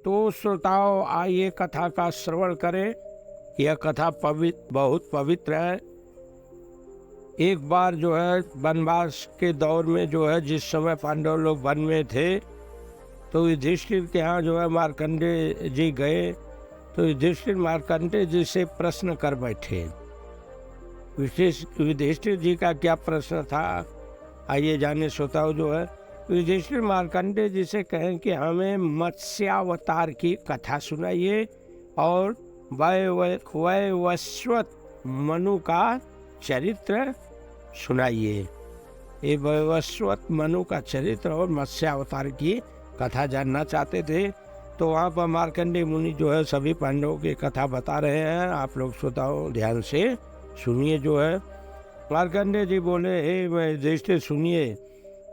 तो श्रोताओं आइए कथा का श्रवण करें। यह कथा बहुत पवित्र है। एक बार जो है वनवास के दौर में जो है जिस समय पांडव लोग वन में थे तो युधिष्ठिर के यहाँ जो है मार्कंडेय जी गए। तो युधिष्ठिर मार्कंडेय जी से प्रश्न कर बैठे। युधिष्ठिर जी का क्या प्रश्न था आइए जाने श्रोताओं। जो है युधिष्ठिर मार्कंडेय जी से कहें कि हमें मत्स्यावतार की कथा सुनाइए और वैवस्वत मनु का चरित्र सुनाइए। ये वैवस्वत मनु का चरित्र और मत्स्यावतार की कथा जानना चाहते थे। तो वहाँ पर मार्कंडेय मुनि जो है सभी पांडवों की कथा बता रहे हैं। आप लोग श्रोताओं ध्यान से सुनिए। जो है मार्कंडेय जी बोले, हे युधिष्ठिर सुनिए,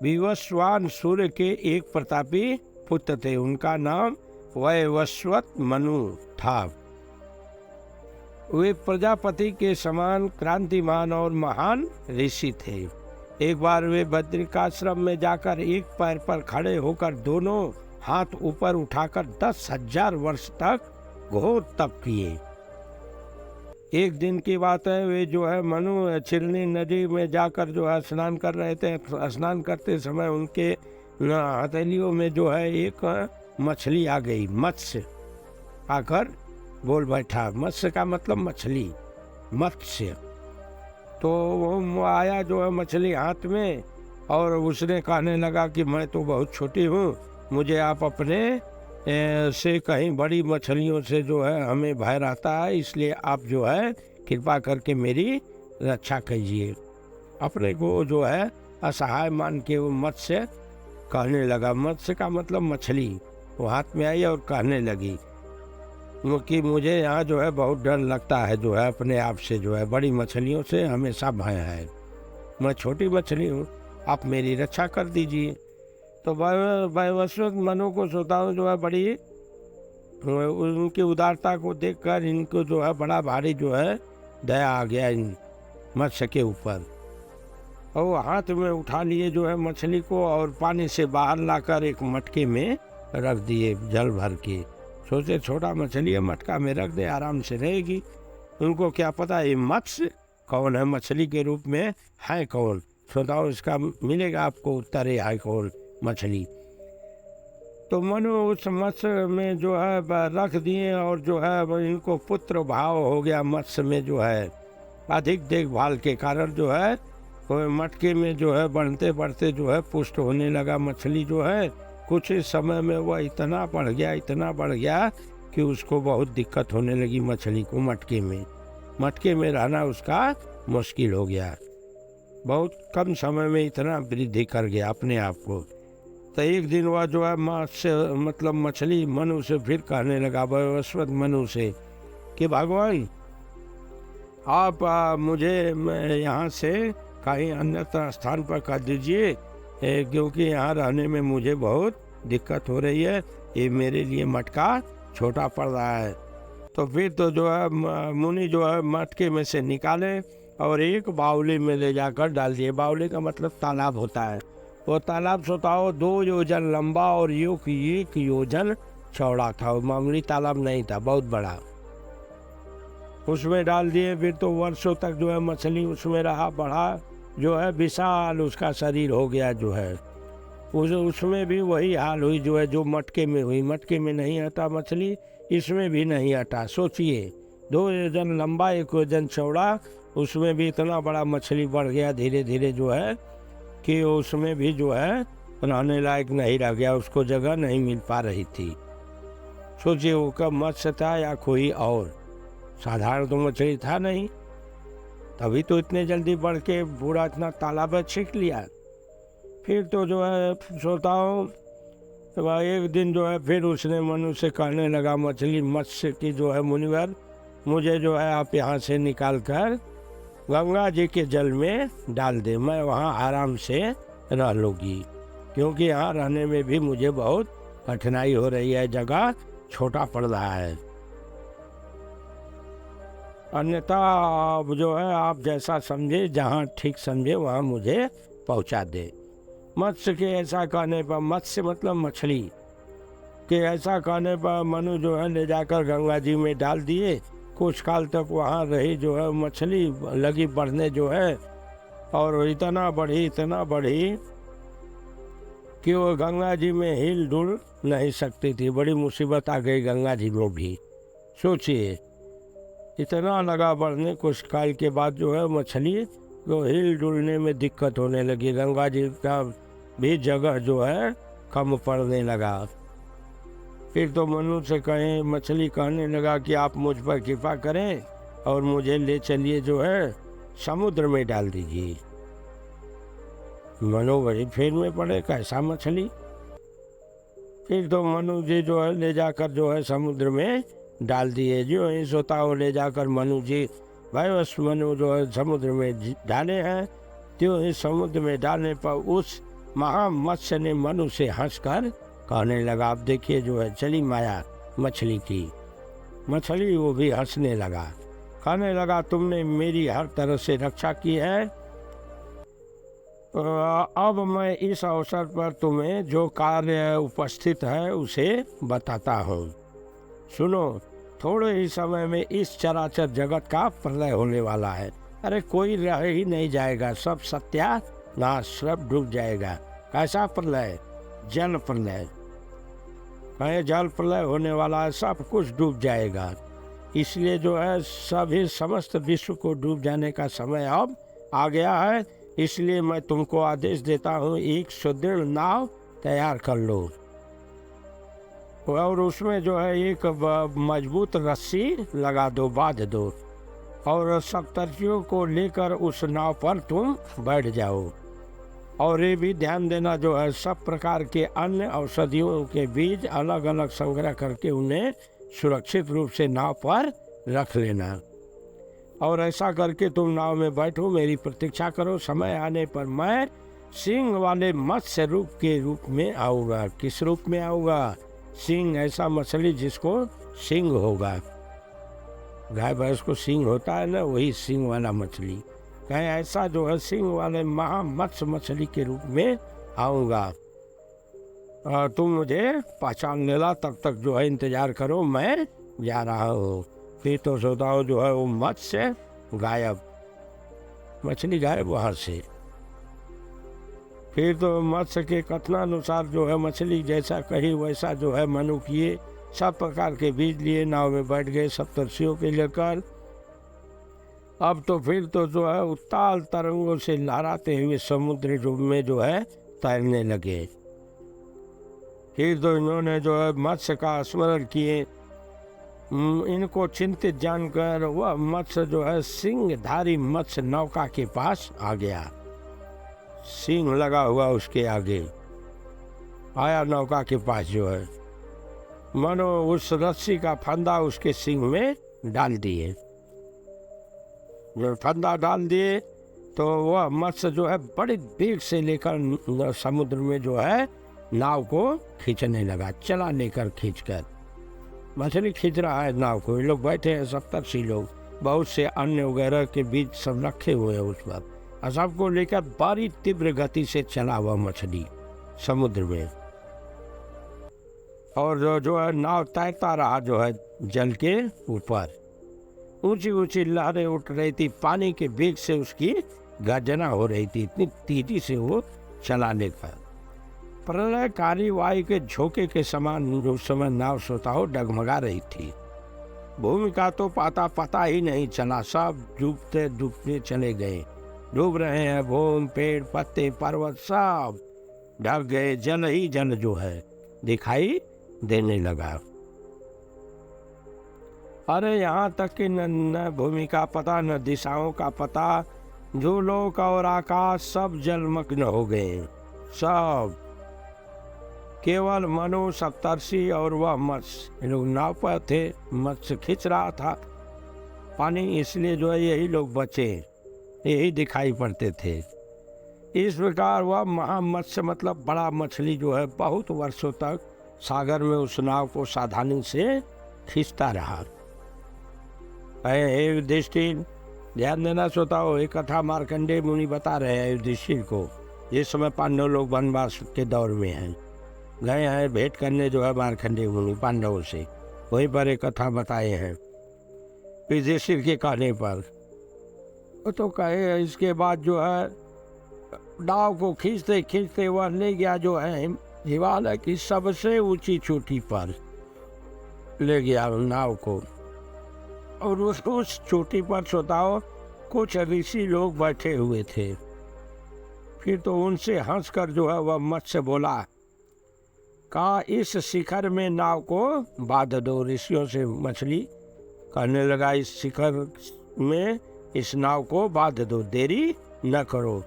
विवस्वान सूर्य के एक प्रतापी पुत्र थे, उनका नाम वैवस्वत मनु था। वे प्रजापति के समान क्रांतिमान और महान ऋषि थे। एक बार वे बद्रिकाश्रम में जाकर एक पैर पर खड़े होकर दोनों हाथ ऊपर उठाकर 10,000 वर्ष तक घोर तप किए। एक दिन की बात है, वे जो है मनु छिलनी नदी में जाकर जो है स्नान कर रहे थे। स्नान करते समय उनके हथेलियों में जो है एक मछली आ गई। मत्स्य आकर बोल बैठा। मत्स्य का मतलब मछली, मत्स्य। तो वो आया जो है मछली हाथ में और उसने कहने लगा कि मैं तो बहुत छोटी हूँ, मुझे आप अपने से कहीं बड़ी मछलियों से जो है हमें भय रहता है, इसलिए आप जो है कृपा करके मेरी रक्षा कीजिए। अपने को जो है असहाय मान के वो मत्स्य कहने लगा। मत्स्य का मतलब मछली। वो हाथ में आई और कहने लगी कि मुझे यहाँ जो है बहुत डर लगता है, जो है अपने आप से जो है बड़ी मछलियों से हमेशा भय है। मैं छोटी मछली हूँ, आप मेरी रक्षा कर दीजिए। तो वैवस्वत मनु को श्रोताओं जो है बड़ी उनकी उदारता को देखकर इनको जो है बड़ा भारी जो है दया आ गया इन मत्स्य के ऊपर। और वो हाथ में उठा लिए जो है मछली को और पानी से बाहर लाकर एक मटके में रख दिए जल भर के। सोचे छोटा मछली है, मटका में रख दे, आराम से रहेगी। उनको क्या पता ये मत्स्य कौन है, मछली के रूप में है कौन। श्रोताओं इसका मिलेगा आपको उत्तर, है कौन मछली। तो मनु उस मत्स्य में जो है रख दिए और जो है इनको पुत्र भाव हो गया। मत्स्य में जो है अधिक देखभाल के कारण जो है मटके में जो है बढ़ते बढ़ते जो है पुष्ट होने लगा। मछली जो है कुछ ही समय में वह इतना बढ़ गया कि उसको बहुत दिक्कत होने लगी मछली को। मटके में रहना उसका मुश्किल हो गया। बहुत कम समय में इतना वृद्धि कर गया अपने आप को। तो एक दिन वह जो है मतलब मछली मनु से फिर कहने लगा, वैवस्वत मनु से, कि भगवान आप मुझे यहाँ से कहीं अन्यत्र स्थान पर कर दीजिए, क्योंकि यहाँ रहने में मुझे बहुत दिक्कत हो रही है। ये मेरे लिए मटका छोटा पड़ रहा है। तो फिर तो जो है मुनि जो है मटके में से निकाले और एक बावली में ले जाकर डाल दिए। बावली का मतलब तालाब होता है। वो तालाब श्रोताओं 2 योजन लंबा और 1 योजन चौड़ा था। वो मामूली तालाब नहीं था, बहुत बड़ा। उसमें डाल दिए। फिर तो वर्षों तक जो है मछली उसमें रहा, बढ़ा, जो है विशाल उसका शरीर हो गया। जो है उसमें भी वही हाल हुई जो है जो मटके में हुई। मटके में नहीं हटा मछली, इसमें भी नहीं हटा। सोचिए 2 योजन लंबा 1 योजन चौड़ा, उसमें भी इतना बड़ा मछली बढ़ गया धीरे धीरे जो है कि उसमें भी जो है रहने लायक नहीं रह गया, उसको जगह नहीं मिल पा रही थी। सोचिए वो कब मत्स्य था या कोई और, साधारण तो मछली था नहीं, तभी तो इतने जल्दी बढ़ के पूरा इतना तालाब छींक लिया। फिर तो जो है श्रोताओं एक दिन जो है फिर उसने मनु से कहने लगा, मत्स्य की जो है मुनिवर, मुझे जो है आप यहाँ से निकाल कर गंगा जी के जल में डाल दे, मैं वहाँ आराम से रह लूँगी, क्योंकि यहाँ रहने में भी मुझे बहुत कठिनाई हो रही है, जगह छोटा पड़ रहा है। अन्यथा जो है आप जैसा समझे, जहाँ ठीक समझे वहाँ मुझे पहुँचा दे। मत्स्य के ऐसा कहने पर, मत्स्य मतलब मछली, कि ऐसा कहने पर मनु जो है ले जाकर गंगा जी में डाल दिए। कुछ काल तक वहाँ रही जो है, मछली लगी बढ़ने जो है, और इतना बढ़ी कि वो गंगा जी में हिल डुल नहीं सकती थी। बड़ी मुसीबत आ गई गंगा जी में भी। सोचिए, इतना लगा बढ़ने, कुछ काल के बाद जो है मछली को हिल डुलने में दिक्कत होने लगी। गंगा जी का भी जगह जो है कम पड़ने लगा। फिर तो मनु से मछली कहने लगा कि आप मुझ पर कृपा करें और मुझे ले चलिए जो है समुद्र में डाल दीजिए। मनु बड़ी फेर में पड़े, कैसा मछली। फिर तो मनु जी जो है ले जाकर जो है समुद्र में डाल दिए। जो ही सोता हो ले जाकर मनु जी भाई बस मनु जो है समुद्र में डाले हैं। त्यों ही समुद्र में डालने पर उस महामत्स्य ने मनु से हंसकर कहने लगा, आप देखिए जो है चली माया मछली की। मछली वो भी हंसने लगा, कहने लगा, तुमने मेरी हर तरह से रक्षा की है। अब मैं इस अवसर पर तुम्हें जो कार्य उपस्थित है उसे बताता हूँ। सुनो, थोड़े ही समय में इस चराचर जगत का प्रलय होने वाला है। अरे कोई रह ही नहीं जाएगा, सब सत्यानाश, सब डूब जाएगा। कैसा प्रलय? जल प्रलय। कहीं जल प्रलय होने वाला है, सब कुछ डूब जाएगा। इसलिए जो है सभी समस्त विश्व को डूब जाने का समय अब आ गया है। इसलिए मैं तुमको आदेश देता हूँ, एक सुदृढ़ नाव तैयार कर लो और उसमें जो है एक मजबूत रस्सी लगा दो, बांध दो, और सप्तर्षियों को लेकर उस नाव पर तुम बैठ जाओ। और ये भी ध्यान देना जो है सब प्रकार के अन्य औषधियों के बीज अलग अलग संग्रह करके उन्हें सुरक्षित रूप से नाव पर रख लेना। और ऐसा करके तुम नाव में बैठो, मेरी प्रतीक्षा करो। समय आने पर मैं सिंह वाले मत्स्य रूप में आऊँगा। किस रूप में आऊँगा? सिंह, ऐसा मछली जिसको सिंह होगा। गाय भैंस को सिंह होता है ना, वही सिंह वाला मछली। कहीं ऐसा जो है सिंह वाले महामत्स्य मछली के रूप में आऊँगा। तुम मुझे पहचान लेना, तब तक जो है इंतजार करो, मैं जा रहा हूँ। फिर तो सोता हो जो है वो मत्स्य गायब, मछली गायब वहाँ से। फिर तो मत्स्य के कथनानुसार जो है मछली जैसा कही वैसा जो है मनु किए। सब प्रकार के बीज लिए, नाव में बैठ गए सप्तर्षियों के लेकर। अब तो फिर तो जो है उत्ताल तरंगों से लहराते हुए समुद्र में जो है तैरने लगे। फिर तो इन्होंने जो है मत्स्य का स्मरण किए। इनको चिंतित जानकर वह मत्स्य जो है सिंहधारी मत्स्य नौका के पास आ गया। सिंह लगा हुआ उसके आगे आया नौका के पास जो है। मनो उस रस्सी का फंदा उसके सिंह में डाल दिए। जब फंदा डाल दिए तो वह मत्स्य जो है बड़ी वेग से लेकर समुद्र में जो है नाव को खींचने लगा, चला लेकर खींचकर। मछली खींच रहा है नाव को, ये लोग बैठे हैं सप्तर्षि लोग, बहुत से अन्य वगैरह के बीच सब रखे हुए हैं उस पर, और सबको लेकर बड़ी तीव्र गति से चला हुआ मछली समुद्र में। और जो है नाव तैरता रहा जो है जल के ऊपर। ऊंची ऊंची लहरें उठ रही थी, पानी के वेग से उसकी गर्जना हो रही थी, इतनी तेजी से वो चलाने का। प्रलयकारी वायु के झोंके के समान उस समय नाव श्रोताओं डगमगा रही थी। भूमि का तो पता ही नहीं चला, सब डूबते डूबते चले गए। डूब रहे हैं भूमि, पेड़ पत्ते, पर्वत सब ढक गए। जल ही जल जो है दिखाई देने लगा। अरे यहाँ तक कि न भूमि का पता, न दिशाओं का पता, झूलोक और आकाश सब जलमग्न हो गए। सब केवल मनु, सप्तर्षि और वह मत्स्य, लोग नाव पर थे। मत्स्य खींच रहा था पानी, इसलिए जो है यही लोग बचे, यही दिखाई पड़ते थे। इस प्रकार वह महामत्स्य मतलब बड़ा मछली जो है बहुत वर्षों तक सागर में उस नाव को सावधानी से खींचता रहा। हे युधिष्ठिर, ध्यान देना श्रोता हो, एक कथा मार्कंडेय मुनि बता रहे हैं युधिष्ठिर को। इस समय पांडव लोग वनवास के दौर में हैं। गए हैं भेंट करने जो है मारकंडे मुनि पांडवों से, वहीं पर एक कथा बताए हैं युधिष्ठिर के कहने पर। तो कहे इसके बाद जो है नाव को खींचते खींचते वह ले गया जो है हिमालय की सबसे ऊंची चोटी पर ले गया नाव को, और उस चोटी पर श्रोताओं कुछ ऋषि लोग बैठे हुए थे। फिर तो उनसे हंसकर जो है वह मत्स्य बोला, कहा इस शिखर में नाव को बांध दो। ऋषियों से मछली कहने लगा, इस शिखर में इस नाव को बांध दो, देरी न करो।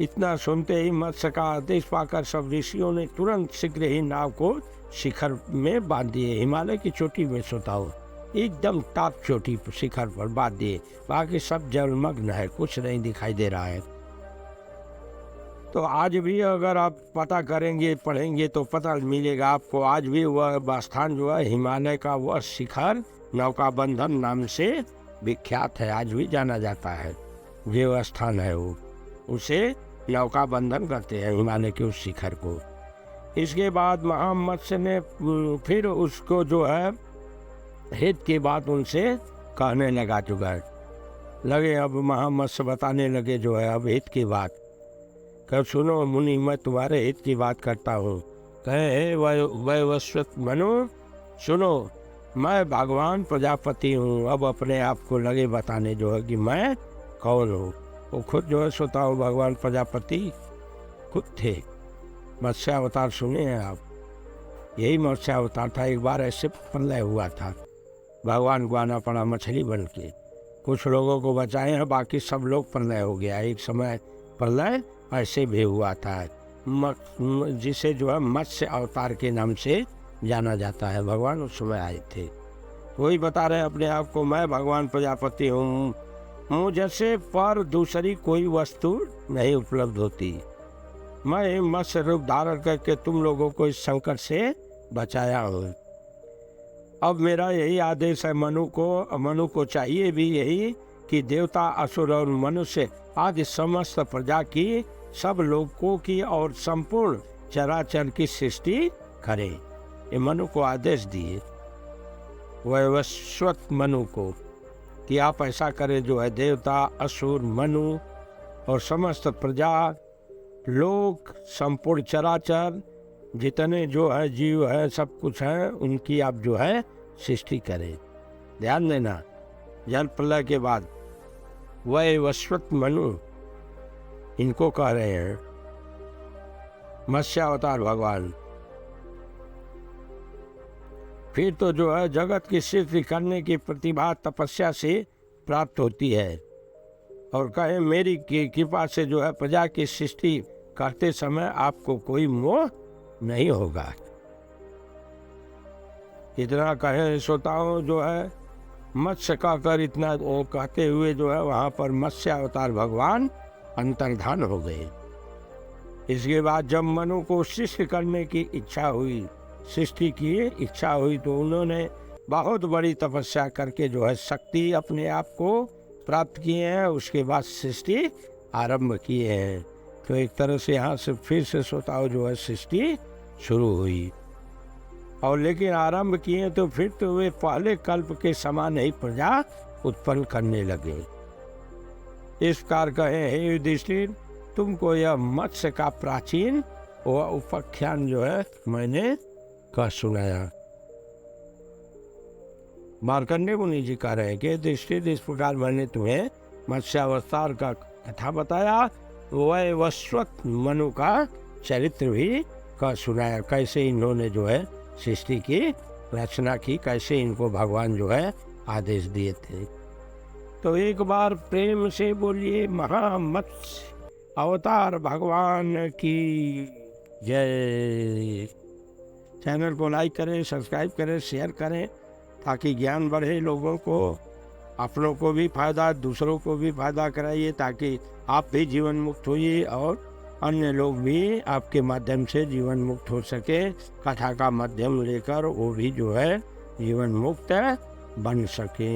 इतना सुनते ही मत्स्य का आदेश पाकर सब ऋषियों ने तुरंत शीघ्र ही नाव को शिखर में बांध दिए। हिमालय की चोटी में सोताओ एकदम टॉप चोटी शिखर पर बांध दिए। बाकी सब जलमग्न है, कुछ नहीं दिखाई दे रहा है। तो आज भी अगर आप पता करेंगे पढ़ेंगे तो पता मिलेगा आपको, आज भी वह स्थान जो है हिमालय का वह शिखर नौका बंधन नाम से विख्यात है, आज भी जाना जाता है। ये वह स्थान है, वो उसे नौका बंधन करते हैं हिमालय के उस शिखर को। इसके बाद महामत्स्य ने फिर उसको जो है हित की बात उनसे कहने लगा लगे। अब महामत्स्य बताने लगे जो है अब हित की बात। कब सुनो मुनि, मैं तुम्हारे हित की बात करता हूँ। कहे वैवस्वत मनु, सुनो मैं भगवान प्रजापति हूँ। अब अपने आप को लगे बताने जो है कि मैं कौन हूँ। वो खुद जो है स्वतः भगवान प्रजापति खुद थे। मत्स्य अवतार सुने हैं आप, यही मत्स्य अवतार था। एक बार ऐसे प्रलय हुआ था, भगवान को आना पड़ा मछली बन के। कुछ लोगों को बचाए हैं, बाकी सब लोग प्रलय हो गया। एक समय प्रलय ऐसे भी हुआ था, जिसे जो है मत्स्य अवतार के नाम से जाना जाता है। भगवान उस समय आए थे, वही बता रहे अपने आप को, मैं भगवान प्रजापति हूँ। मुझसे पर दूसरी कोई वस्तु नहीं उपलब्ध होती। मैं मत्स्य रूप धारण करके तुम लोगों को इस संकट से बचाया हूँ। अब मेरा यही आदेश है मनु को चाहिए भी यही कि देवता, असुर और मनुष्य आदि समस्त प्रजा की, सब लोगों की और संपूर्ण चराचर की सृष्टि करे। ये मनु को आदेश दिए, वैवस्वत मनु को, कि आप ऐसा करें जो है देवता, असुर, मनु और समस्त प्रजा, लोग, संपूर्ण चराचर जितने जो है जीव है, सब कुछ है, उनकी आप जो है सृष्टि करें। ध्यान देना, जल प्रलय के बाद वैवस्वत मनु इनको कह रहे हैं मत्स्य अवतार भगवान। फिर तो जो है जगत की सृष्टि करने की प्रतिभा तपस्या से प्राप्त होती है। और कहे मेरी कृपा से जो है प्रजा की सृष्टि करते समय आपको कोई मोह नहीं होगा। इतना कहे श्रोताओं जो है मत्स्य कहकर इतना कहते हुए जो है वहाँ पर मत्स्य अवतार भगवान अंतर्धान हो गए। इसके बाद जब मनु को सृष्टि करने की इच्छा हुई, सृष्टि की इच्छा हुई, तो उन्होंने बहुत बड़ी तपस्या करके जो है शक्ति अपने आप को प्राप्त किए हैं। उसके बाद सृष्टि आरंभ किए हैं। तो एक तरह से यहाँ से फिर से श्रोताओं जो है सृष्टि शुरू हुई। और लेकिन आरंभ किए तो फिर तो वे पहले कल्प के समान ही प्रजा उत्पन्न करने लगे। इस प्रकार कहे, हे युधिष्ठिर, तुमको यह मत्स्य का प्राचीन वह उपाख्यान जो है मैंने कह सुनाया। मार्कंडेय मुनि जी कह रहे हैं कि युधिष्ठिर, इस प्रकार मैंने तुम्हें मत्स्य अवतार का कथा बताया, वैवस्वत मनु का चरित्र भी कह सुनाया, कैसे इन्होंने जो है सृष्टि की रचना की, कैसे इनको भगवान जो है आदेश दिए थे। तो एक बार प्रेम से बोलिए महामत्स्य अवतार भगवान की जय। चैनल को लाइक करें, सब्सक्राइब करें, शेयर करें, ताकि ज्ञान बढ़े लोगों को, अपनों को भी फायदा, दूसरों को भी फायदा कराइए, ताकि आप भी जीवन मुक्त होइए और अन्य लोग भी आपके माध्यम से जीवन मुक्त हो सके। कथा का माध्यम लेकर वो भी जो है जीवन मुक्त बन सके।